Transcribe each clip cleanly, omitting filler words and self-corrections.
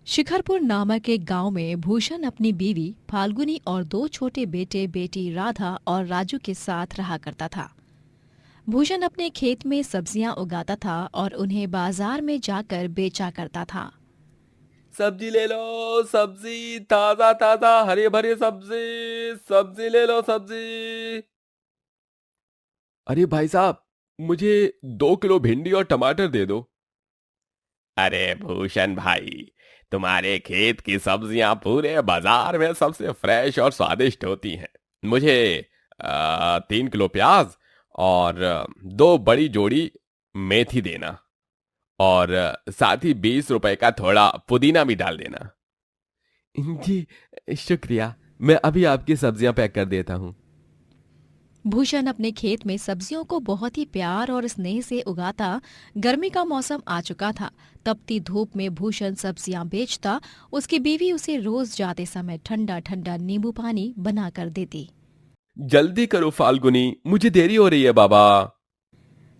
शिखरपुर नामक एक गांव में भूषण अपनी बीवी फाल्गुनी और दो छोटे बेटे बेटी राधा और राजू के साथ रहा करता था। भूषण अपने खेत में सब्जियां उगाता था और उन्हें बाजार में जाकर बेचा करता था। सब्जी ले लो। सब्जी ताजा ताजा हरे भरे सब्जी। सब्जी ले लो सब्जी। अरे भाई साहब, मुझे 2 किलो भिंडी और टमाटर दे दो। अरे भूषण भाई, तुम्हारे खेत की सब्जियां पूरे बाजार में सबसे फ्रेश और स्वादिष्ट होती हैं। मुझे 3 किलो प्याज और 2 बड़ी जोड़ी मेथी देना। और साथ ही 20 रुपए का थोड़ा पुदीना भी डाल देना। जी, शुक्रिया। मैं अभी आपकी सब्जियां पैक कर देता हूँ। भूषण अपने खेत में सब्जियों को बहुत ही प्यार और स्नेह से उगाता। गर्मी का मौसम आ चुका था। तपती धूप में भूषण सब्जियां बेचता। उसकी बीवी उसे रोज जाते समय ठंडा ठंडा नींबू पानी बना कर देती। जल्दी करो फाल्गुनी, मुझे देरी हो रही है बाबा।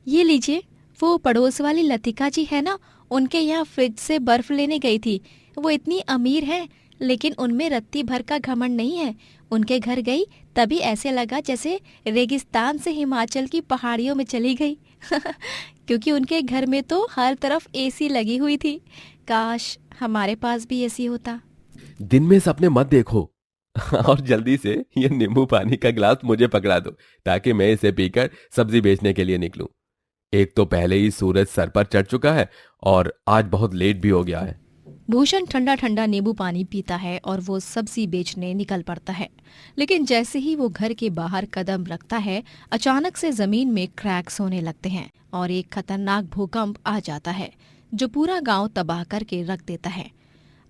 ये लीजिए, वो पड़ोस वाली लतिका जी है ना, उनके यहाँ फ्रिज से बर्फ लेने गई थी। वो इतनी अमीर है, लेकिन उनमें रत्ती भर का घमंड नहीं है। उनके घर गई तभी ऐसे लगा जैसे रेगिस्तान से हिमाचल की पहाड़ियों में चली गई। क्योंकि उनके घर में तो हर तरफ एसी लगी हुई थी। काश हमारे पास भी एसी होता। दिन में सपने मत देखो। और जल्दी से ये नींबू पानी का गिलास मुझे पकड़ा दो, ताकि मैं इसे पीकर सब्जी बेचने के लिए निकलूं। एक तो पहले ही सूरज सर पर चढ़ चुका है और आज बहुत लेट भी हो गया है। भूषण ठंडा ठंडा नींबू पानी पीता है और वो सब्जी बेचने निकल पड़ता है। लेकिन जैसे ही वो घर के बाहर कदम रखता है, अचानक से जमीन में क्रैक्स होने लगते हैं और एक खतरनाक भूकंप आ जाता है जो पूरा गांव तबाह करके रख देता है।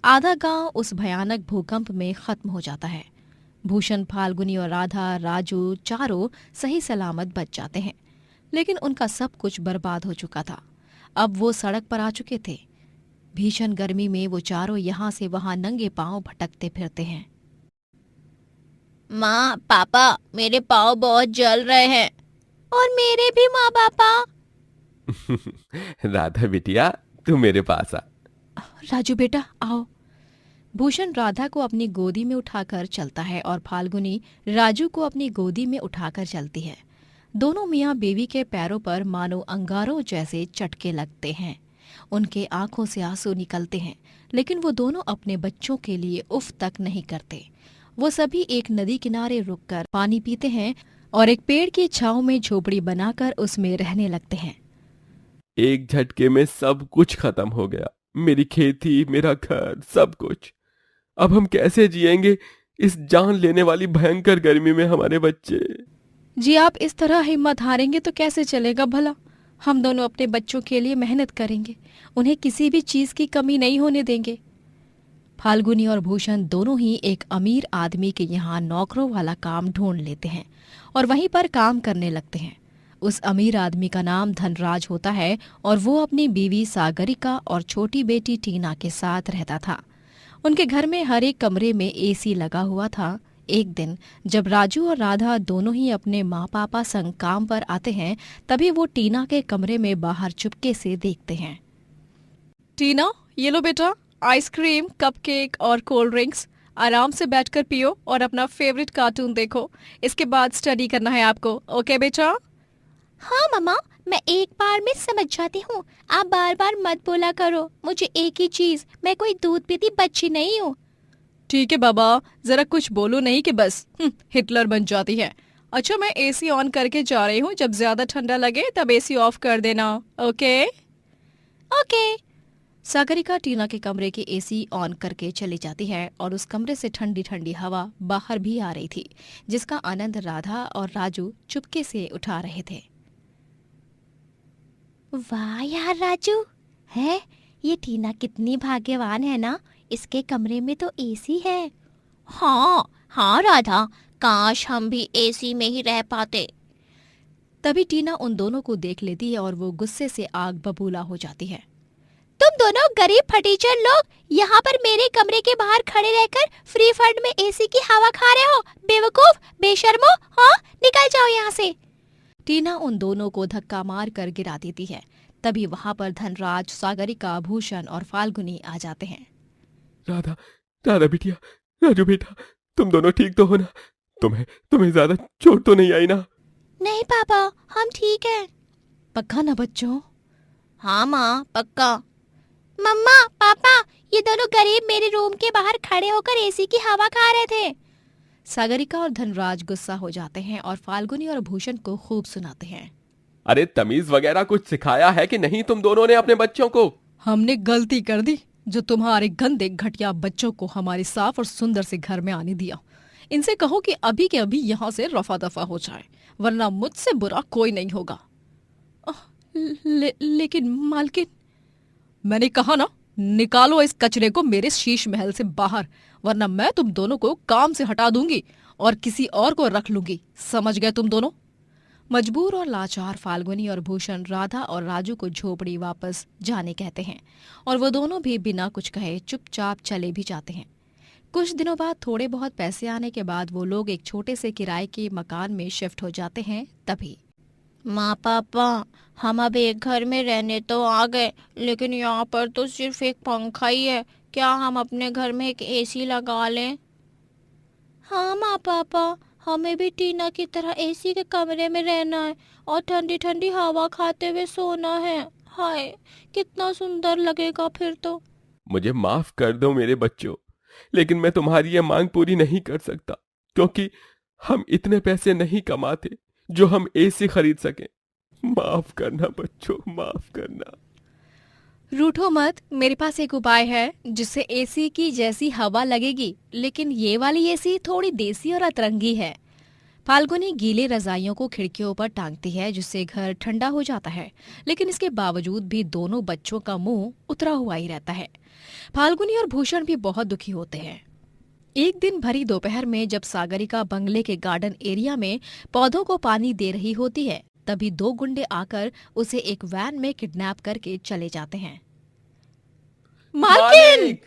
आधा गांव उस भयानक भूकंप में खत्म हो जाता है। भूषण, फाल्गुनी और राधा, राजू चारों सही सलामत बच जाते हैं। लेकिन उनका सब कुछ बर्बाद हो चुका था। अब वो सड़क पर आ चुके थे। भीषण गर्मी में वो चारों यहाँ से वहां नंगे पांव भटकते फिरते हैं। माँ पापा, मेरे पाँव बहुत जल रहे हैं। और मेरे भी माँ पापा। राधा बिटिया, तू मेरे पास आ। राजू बेटा आओ। भूषण राधा को अपनी गोदी में उठाकर चलता है और फाल्गुनी राजू को अपनी गोदी में उठाकर चलती है। दोनों मियाँ बीवी के पैरों पर मानो अंगारों जैसे चटके लगते हैं। उनके आंखों से आंसू निकलते हैं, लेकिन वो दोनों अपने बच्चों के लिए उफ तक नहीं करते। वो सभी एक नदी किनारे रुककर पानी पीते हैं और एक पेड़ की छांव में झोपड़ी बनाकर उसमें रहने लगते हैं। एक झटके में सब कुछ खत्म हो गया। मेरी खेती, मेरा घर, सब कुछ। अब हम कैसे जिएंगे इस जान लेने वाली भयंकर गर्मी में, हमारे बच्चे। जी, आप इस तरह हिम्मत हारेंगे तो कैसे चलेगा भला। हम दोनों अपने बच्चों के लिए मेहनत करेंगे, उन्हें किसी भी चीज की कमी नहीं होने देंगे। फाल्गुनी और भूषण दोनों ही एक अमीर आदमी के यहाँ नौकरों वाला काम ढूंढ लेते हैं और वहीं पर काम करने लगते हैं। उस अमीर आदमी का नाम धनराज होता है और वो अपनी बीवी सागरिका और छोटी बेटी टीना के साथ रहता था। उनके घर में हर एक कमरे में एसी लगा हुआ था। एक दिन जब राजू और राधा दोनों ही अपने माँ पापा संग काम पर आते हैं, तभी वो टीना के कमरे में बाहर चुपके से देखते हैं। टीना, ये लो बेटा, आइसक्रीम, कपकेक और कोल्ड ड्रिंक्स। आराम से बैठकर पियो और अपना फेवरेट कार्टून देखो। इसके बाद स्टडी करना है आपको, ओके बेटा? हाँ मम्मा, मैं एक बार में समझ जाती हूँ। आप बार बार मत बोला करो। मुझे एक ही चीज, मैं कोई दूध पीती बच्ची नहीं हूँ। ठीक है बाबा, जरा कुछ बोलो नहीं कि बस हिटलर बन जाती है। अच्छा, मैं एसी ऑन करके जा रही हूँ। जब ज्यादा ठंडा लगे तब एसी ऑफ कर देना, ओके? ओके। सागरिका टीना के कमरे के एसी ऑन करके चली जाती है और उस कमरे से ठंडी ठंडी हवा बाहर भी आ रही थी, जिसका आनंद राधा और राजू चुपके से उठा रहे थे। वाह यार राजू, है ये टीना कितनी भाग्यवान है ना, इसके कमरे में तो एसी है। हाँ हाँ राधा, काश हम भी एसी में ही रह पाते। तभी टीना उन दोनों को देख लेती है और वो गुस्से से आग बबूला हो जाती है। तुम दोनों गरीब फटीचर लोग यहाँ पर मेरे कमरे के बाहर खड़े रहकर फ्री फंड में एसी की हवा खा रहे हो। बेवकूफ, बेशर्मो, हाँ निकल जाओ यहाँ से। टीना उन दोनों को धक्का मार कर गिरा देती है। तभी वहां पर धनराज, सागरिका, भूषण और फाल्गुनी आ जाते हैं। राधा, राधा बिटिया, राजू बेटा, तुम दोनों ठीक तो हो ना? तुम्हें ज्यादा चोट तो नहीं आई ना? नहीं पापा, हम ठीक हैं। पक्का ना बच्चों? हाँ माँ, पक्का। मम्मा, पापा, ये दोनों गरीब मेरे रूम के बाहर खड़े होकर एसी की हवा खा रहे थे। सागरिका और धनराज गुस्सा हो जाते हैं और फाल्गुनी और भूषण को खूब सुनाते हैं। अरे तमीज वगैरह कुछ सिखाया है कि नहीं तुम दोनों ने अपने बच्चों को? हमने गलती कर दी जो तुम्हारे गंदे घटिया बच्चों को हमारे साफ और सुंदर से घर में आने दिया। इनसे कहो कि अभी के अभी यहाँ से रफा दफा हो जाए, वरना मुझसे बुरा कोई नहीं होगा। लेकिन मालकिन, मैंने कहा ना, निकालो इस कचरे को मेरे शीश महल से बाहर, वरना मैं तुम दोनों को काम से हटा दूंगी और किसी और को रख लूंगी। समझ गए तुम दोनों? मजबूर और लाचार फाल्गुनी और भूषण राधा और राजू को झोपड़ी वापस जाने कहते हैं और वो दोनों भी बिना कुछ कहे चुपचाप चले भी जाते हैं। कुछ दिनों बाद थोड़े बहुत पैसे आने के बाद वो लोग एक छोटे से किराए के मकान में शिफ्ट हो जाते हैं। तभी माँ पापा, हम अब एक घर में रहने तो आ गए, लेकिन यहाँ पर तो सिर्फ एक पंखा ही है। क्या हम अपने घर में एक एसी लगा लें? हाँ माँ पापा, हमें भी टीना की तरह एसी के कमरे में रहना है और ठंडी ठंडी हवा खाते हुए सोना है। हाय, कितना सुंदर लगेगा फिर तो। मुझे माफ कर दो मेरे बच्चों, लेकिन मैं तुम्हारी ये मांग पूरी नहीं कर सकता, क्योंकि हम इतने पैसे नहीं कमाते जो हम एसी खरीद सकें। माफ करना बच्चों, माफ करना। रूठो मत, मेरे पास एक उपाय है जिससे एसी की जैसी हवा लगेगी, लेकिन ये वाली एसी थोड़ी देसी और अतरंगी है। फाल्गुनी गीले रजाइयों को खिड़कियों पर टांगती है जिससे घर ठंडा हो जाता है, लेकिन इसके बावजूद भी दोनों बच्चों का मुंह उतरा हुआ ही रहता है। फाल्गुनी और भूषण भी बहुत दुखी होते हैं। एक दिन भरी दोपहर में जब सागरिका बंगले के गार्डन एरिया में पौधों को पानी दे रही होती है, तभी दो गुंडे आकर उसे एक वैन में किडनैप करके चले जाते हैं। मालकिन!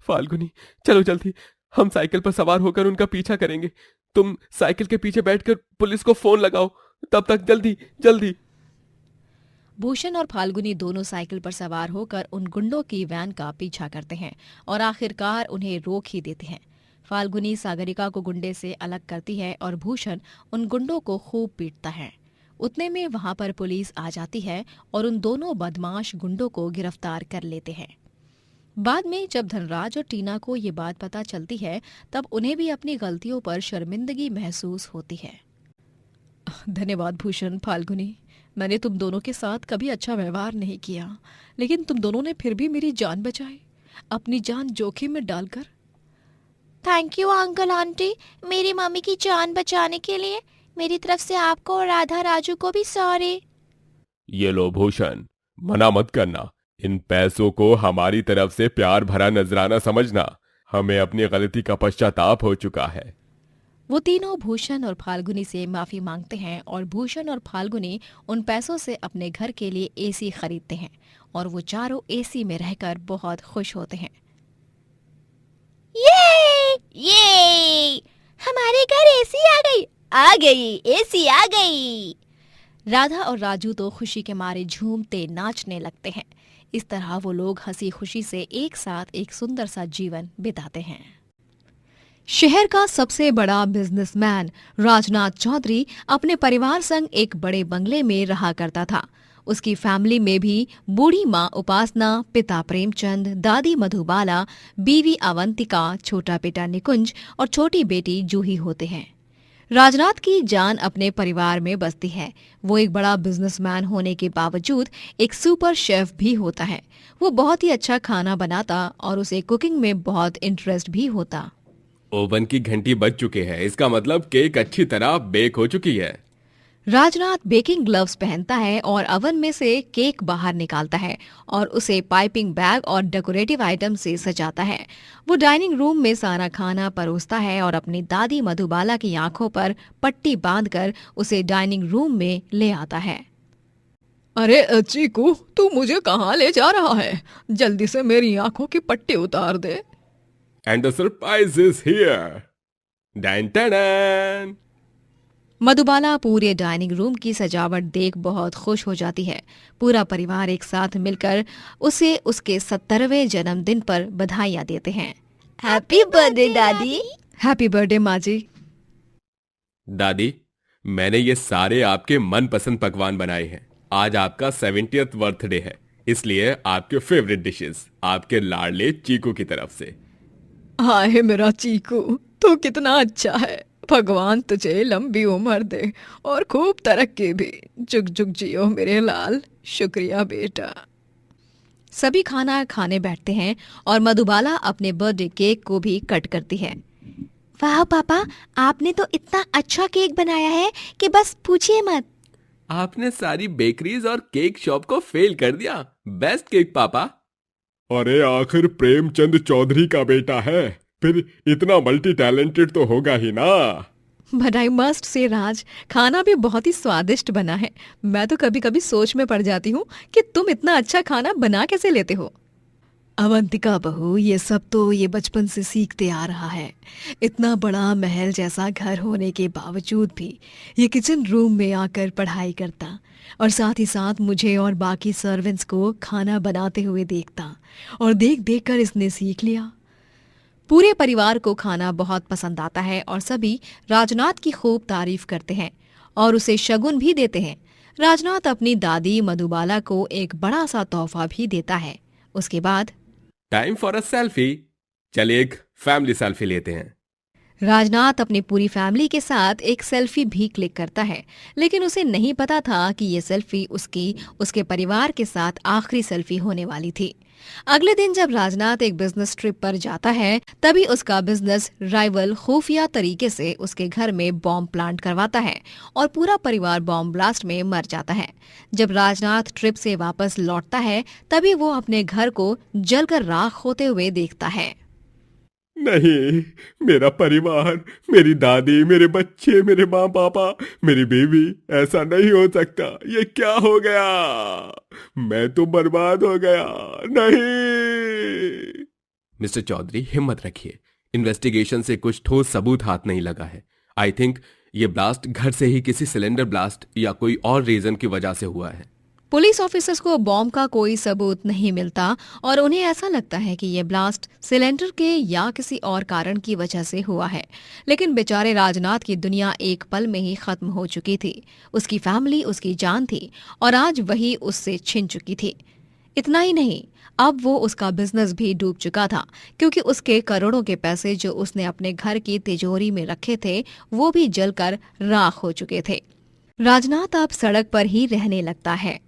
फाल्गुनी, चलो जल्दी, हम साइकिल पर सवार होकर उनका पीछा करेंगे। तुम साइकिल के पीछे बैठकर पुलिस को फोन लगाओ, तब तक जल्दी जल्दी। भूषण और फाल्गुनी दोनों साइकिल पर सवार होकर उन गुंडों की वैन का पीछा करते हैं और आखिरकार उन्हें रोक ही देते हैं। फाल्गुनी सागरिका को गुंडे से अलग करती है और भूषण उन गुंडों को खूब पीटता है। उतने में वहां पर पुलिस आ जाती है और उन दोनों बदमाश गुंडों को गिरफ्तार कर लेते हैं। बाद में जब धनराज और टीना को ये बात पता चलती है, तब उन्हें भी अपनी गलतियों पर शर्मिंदगी महसूस होती है। धन्यवाद भूषण, फाल्गुनी, मैंने तुम दोनों के साथ कभी अच्छा व्यवहार नहीं किया, लेकिन तुम दोनों ने फिर भी मेरी जान बचाई, अपनी जान जोखिम में डालकर। थैंक यू अंकल आंटी, मेरी मम्मी की जान बचाने के लिए। मेरी तरफ से आपको और राधा राजू को भी सॉरी। ये लो भूषण, मना मत करना, इन पैसों को हमारी तरफ से प्यार भरा नजराना समझना। हमें अपनी गलती का पश्चाताप हो चुका है। वो तीनों भूषण और फाल्गुनी से माफी मांगते हैं और भूषण और फाल्गुनी उन पैसों से अपने घर के लिए एसी खरीदते हैं और वो चारों एसी में रहकर बहुत खुश होते हैं। ये हमारे घर एसी आ गई, एसी आ गई। राधा और राजू तो खुशी के मारे झूमते नाचने लगते हैं। इस तरह वो लोग हंसी खुशी से एक साथ एक सुंदर सा जीवन बिताते हैं। शहर का सबसे बड़ा बिजनेसमैन राजनाथ चौधरी अपने परिवार संग एक बड़े बंगले में रहा करता था। उसकी फैमिली में भी बूढ़ी माँ उपासना, पिता प्रेमचंद, दादी मधुबाला, बीवी अवंतिका, छोटा बेटा निकुंज और छोटी बेटी जूही होते हैं। राजनाथ की जान अपने परिवार में बसती है। वो एक बड़ा बिजनेसमैन होने के बावजूद एक सुपर शेफ भी होता है। वो बहुत ही अच्छा खाना बनाता और उसे कुकिंग में बहुत इंटरेस्ट भी होता। ओवन की घंटी बज चुके हैं, इसका मतलब केक अच्छी तरह बेक हो चुकी है। राजनाथ बेकिंग ग्लव्स पहनता है और ओवन में से केक बाहर निकालता है और उसे पाइपिंग बैग और डेकोरेटिव आइटम से सजाता है। वो डाइनिंग रूम में सारा खाना परोसता है और अपनी दादी मधुबाला की आंखों पर पट्टी बांधकर उसे डाइनिंग रूम में ले आता है। अरे चीकू, तू मुझे कहाँ ले जा रहा है? जल्दी से मेरी आंखों की पट्टी उतार दे। And the surprise is here. Dan tan. Madhubala पूरे डाइनिंग रूम की सजावट देख बहुत खुश हो जाती है। पूरा परिवार एक साथ मिलकर उसे उसके 70वें जन्मदिन पर बधाइयां देते हैं। हैप्पी बर्थडे दादी। हैप्पी बर्थडे माँ जी। दादी, मैंने ये सारे आपके मनपसंद पकवान बनाए हैं। आज आपका 70th बर्थडे है, इसलिए आपके फेवरेट डिशेस आपके लाडले चीकू की तरफ से। हाय मेरा चीकू, तू कितना अच्छा है। भगवान तुझे लंबी उम्र दे और खूब तरक्की भी। जुग जुग जियो मेरे लाल। शुक्रिया बेटा। सभी खाना खाने बैठते हैं और मधुबाला अपने बर्थडे केक को भी कट करती है। वाह पापा, आपने तो इतना अच्छा केक बनाया है कि बस पूछिए मत। आपने सारी बेकरीज और केक शॉप को फेल कर दिया। बेस्ट केक पापा। अरे आखिर प्रेमचंद चौधरी का बेटा है, फिर इतना मल्टी टैलेंटेड तो होगा ही ना। बट आई मस्ट से राज, खाना भी बहुत ही स्वादिष्ट बना है। मैं तो कभी कभी सोच में पड़ जाती हूँ कि तुम इतना अच्छा खाना बना कैसे लेते हो। अवंतिका बहू, ये सब तो ये बचपन से सीखते आ रहा है। इतना बड़ा महल जैसा घर होने के बावजूद भी ये किचन रूम में आकर पढ़ाई करता और साथ ही साथ मुझे और बाकी सर्वेंट्स को खाना बनाते हुए देखता, और देख देख कर इसने सीख लिया। पूरे परिवार को खाना बहुत पसंद आता है और सभी राजनाथ की खूब तारीफ करते हैं और उसे शगुन भी देते हैं। राजनाथ अपनी दादी मधुबाला को एक बड़ा सा तोहफा भी देता है। उसके बाद टाइम फॉर अ सेल्फी। चलिए एक फैमिली सेल्फी लेते हैं। राजनाथ अपनी पूरी फैमिली के साथ एक सेल्फी भी क्लिक करता है, लेकिन उसे नहीं पता था कि ये सेल्फी उसके परिवार के साथ आखिरी सेल्फी होने वाली थी। अगले दिन जब राजनाथ एक बिजनेस ट्रिप पर जाता है, तभी उसका बिजनेस राइवल खुफिया तरीके से उसके घर में बॉम्ब प्लांट करवाता है और पूरा परिवार बॉम्ब ब्लास्ट में मर जाता है। जब राजनाथ ट्रिप से वापस लौटता है, तभी वो अपने घर को जलकर राख होते हुए देखता है। नहीं, मेरा परिवार, मेरी दादी, मेरे बच्चे, मेरे माँ पापा, मेरी बीवी, ऐसा नहीं हो सकता। ये क्या हो गया? मैं तो बर्बाद हो गया। नहीं। मिस्टर चौधरी, हिम्मत रखिए। इन्वेस्टिगेशन से कुछ ठोस सबूत हाथ नहीं लगा है। आई थिंक ये ब्लास्ट घर से ही किसी सिलेंडर ब्लास्ट या कोई और रीजन की वजह से हुआ है। पुलिस ऑफिसर्स को बॉम्ब का कोई सबूत नहीं मिलता और उन्हें ऐसा लगता है कि ये ब्लास्ट सिलेंडर के या किसी और कारण की वजह से हुआ है। लेकिन बेचारे राजनाथ की दुनिया एक पल में ही खत्म हो चुकी थी। उसकी फैमिली उसकी जान थी और आज वही उससे छिन चुकी थी। इतना ही नहीं, अब वो उसका बिजनेस भी डूब चुका था, क्योंकि उसके करोड़ों के पैसे जो उसने अपने घर की तिजोरी में रखे थे वो भी जलकर राख हो चुके थे। राजनाथ अब सड़क पर ही रहने लगता है।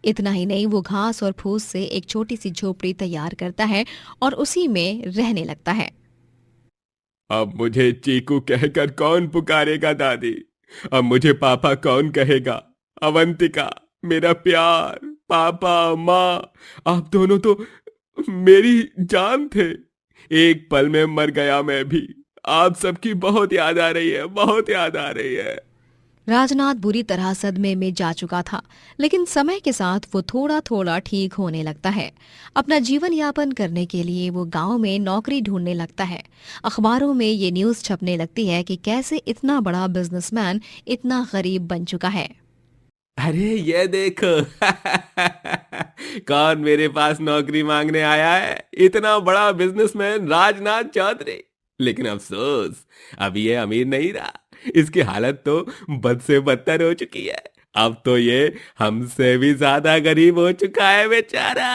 इतना ही नहीं, वो घास और फूस से एक छोटी सी झोपड़ी तैयार करता है और उसी में रहने लगता है। अब मुझे चीकू कहकर कौन पुकारेगा दादी? अब मुझे पापा कौन कहेगा? अवंतिका, मेरा प्यार, पापा, माँ, आप दोनों तो मेरी जान थे। एक पल में मर गया मैं भी। आप सबकी बहुत याद आ रही है, बहुत याद आ रही है। राजनाथ बुरी तरह सदमे में जा चुका था, लेकिन समय के साथ वो थोड़ा थोड़ा ठीक होने लगता है। अपना जीवन यापन करने के लिए वो गांव में नौकरी ढूंढने लगता है। अखबारों में ये न्यूज़ छपने लगती है कि कैसे इतना बड़ा बिजनेसमैन इतना गरीब बन चुका है। अरे ये देखो कौन मेरे पास नौकरी मांगने आया है? इतना बड़ा बिजनेसमैन राजनाथ चौधरी। लेकिन अफसोस, अब ये अमीर नहीं रहा। इसकी हालत तो बद से बदतर हो चुकी है। अब तो ये हमसे भी ज्यादा गरीब हो चुका है बेचारा।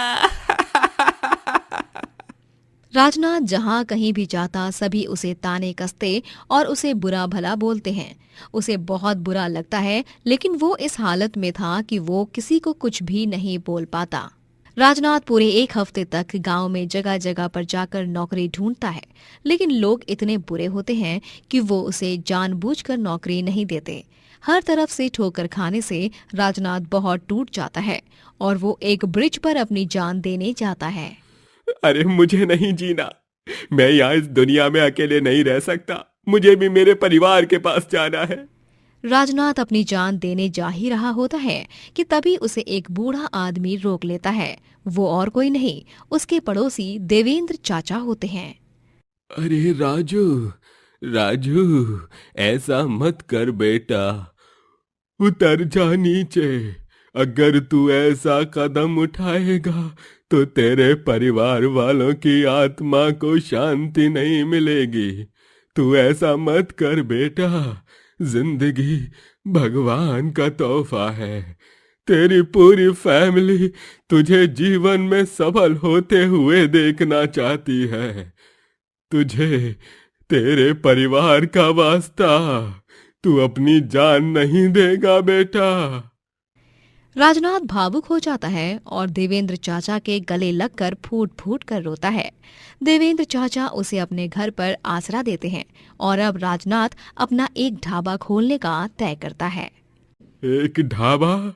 राजनाथ जहां कहीं भी जाता सभी उसे ताने कसते और उसे बुरा भला बोलते हैं। उसे बहुत बुरा लगता है, लेकिन वो इस हालत में था कि वो किसी को कुछ भी नहीं बोल पाता। राजनाथ पूरे एक हफ्ते तक गांव में जगह जगह पर जाकर नौकरी ढूंढता है, लेकिन लोग इतने बुरे होते हैं कि वो उसे जानबूझकर नौकरी नहीं देते। हर तरफ से ठोकर खाने से राजनाथ बहुत टूट जाता है और वो एक ब्रिज पर अपनी जान देने जाता है। अरे मुझे नहीं जीना। मैं यहाँ इस दुनिया में अकेले नहीं रह सकता। मुझे भी मेरे परिवार के पास जाना है। राजनाथ अपनी जान देने जा ही रहा होता है कि तभी उसे एक बूढ़ा आदमी रोक लेता है। वो और कोई नहीं, उसके पड़ोसी देवेंद्र चाचा होते हैं। अरे राजू, राजू, ऐसा मत कर बेटा, उतर जा नीचे। अगर तू ऐसा कदम उठाएगा तो तेरे परिवार वालों की आत्मा को शांति नहीं मिलेगी। तू ऐसा मत कर बेटा, जिंदगी भगवान का तोहफा है। तेरी पूरी फैमिली तुझे जीवन में सफल होते हुए देखना चाहती है। तुझे तेरे परिवार का वास्ता, तू अपनी जान नहीं देगा बेटा। राजनाथ भावुक हो जाता है और देवेंद्र चाचा के गले लगकर फूट फूट कर रोता है। देवेंद्र चाचा उसे अपने घर पर आसरा देते हैं और अब राजनाथ अपना एक ढाबा खोलने का तय करता है। एक ढाबा?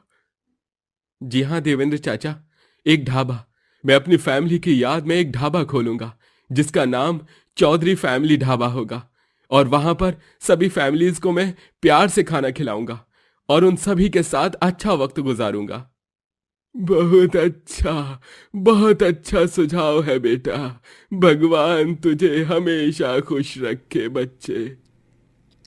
जी हाँ देवेंद्र चाचा, एक ढाबा। मैं अपनी फैमिली की याद में एक ढाबा खोलूंगा जिसका नाम चौधरी फैमिली ढाबा होगा, और वहां पर सभी फैमिलीज को मैं प्यार से खाना खिलाऊंगा और उन सभी के साथ अच्छा वक्त गुजारूंगा। बहुत अच्छा सुझाव है बेटा। भगवान तुझे हमेशा खुश रखे बच्चे।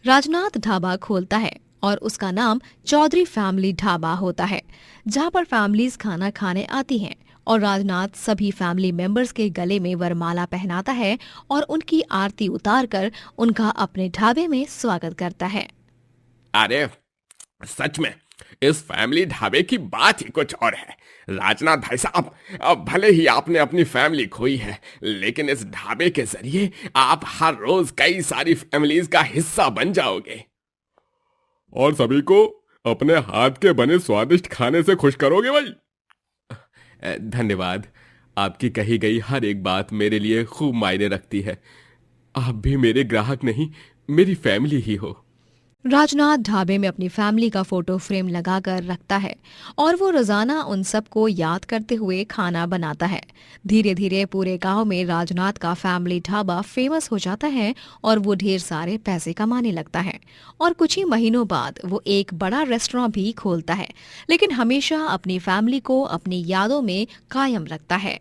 राजनाथ ढाबा खोलता है और उसका नाम चौधरी फैमिली ढाबा होता है, जहां पर फैमिलीज खाना खाने आती हैं और राजनाथ सभी फैमिली मेंबर्स के गले में वरमाला पहनाता है और उनकी आरती उतारकर उनका अपने ढाबे में स्वागत करता है। अरे सच में इस फैमिली ढाबे की बात ही कुछ और है। राजनाथ भाई साहब, अब भले ही आपने अपनी फैमिली खोई है, लेकिन इस ढाबे के जरिए आप हर रोज कई सारी फैमिलीज का हिस्सा बन जाओगे और सभी को अपने हाथ के बने स्वादिष्ट खाने से खुश करोगे भाई। धन्यवाद। आपकी कही गई हर एक बात मेरे लिए खूब मायने रखती है। आप भी मेरे ग्राहक नहीं, मेरी फैमिली ही हो। राजनाथ ढाबे में अपनी फैमिली का फोटो फ्रेम लगाकर रखता है और वो रोजाना उन सबको याद करते हुए खाना बनाता है। धीरे धीरे पूरे गांव में राजनाथ का फैमिली ढाबा फेमस हो जाता है और वो ढेर सारे पैसे कमाने लगता है। और कुछ ही महीनों बाद वो एक बड़ा रेस्टोरेंट भी खोलता है, लेकिन हमेशा अपनी फैमिली को अपनी यादों में कायम रखता है।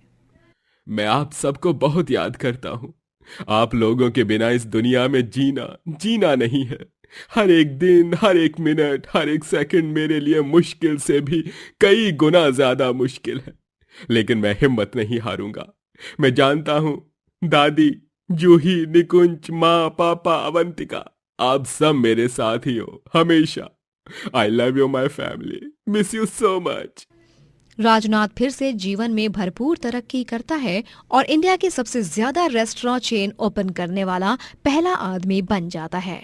मैं आप सबको बहुत याद करता हूँ। आप लोगों के बिना इस दुनिया में जीना नहीं है। हर एक दिन, हर एक मिनट, हर एक सेकंड मेरे लिए मुश्किल से भी कई गुना ज्यादा मुश्किल है, लेकिन मैं हिम्मत नहीं हारूंगा। मैं जानता हूं दादी, जूही, निकुंज, माँ, पापा, अवंतिका, आप सब मेरे साथ ही हो हमेशा। I love you my family, miss you so much. Rajnath फिर से जीवन में भरपूर तरक्की करता है और इंडिया की सबसे ज्यादा रेस्टोरेंट चेन ओपन करने वाला पहला आदमी बन जाता है।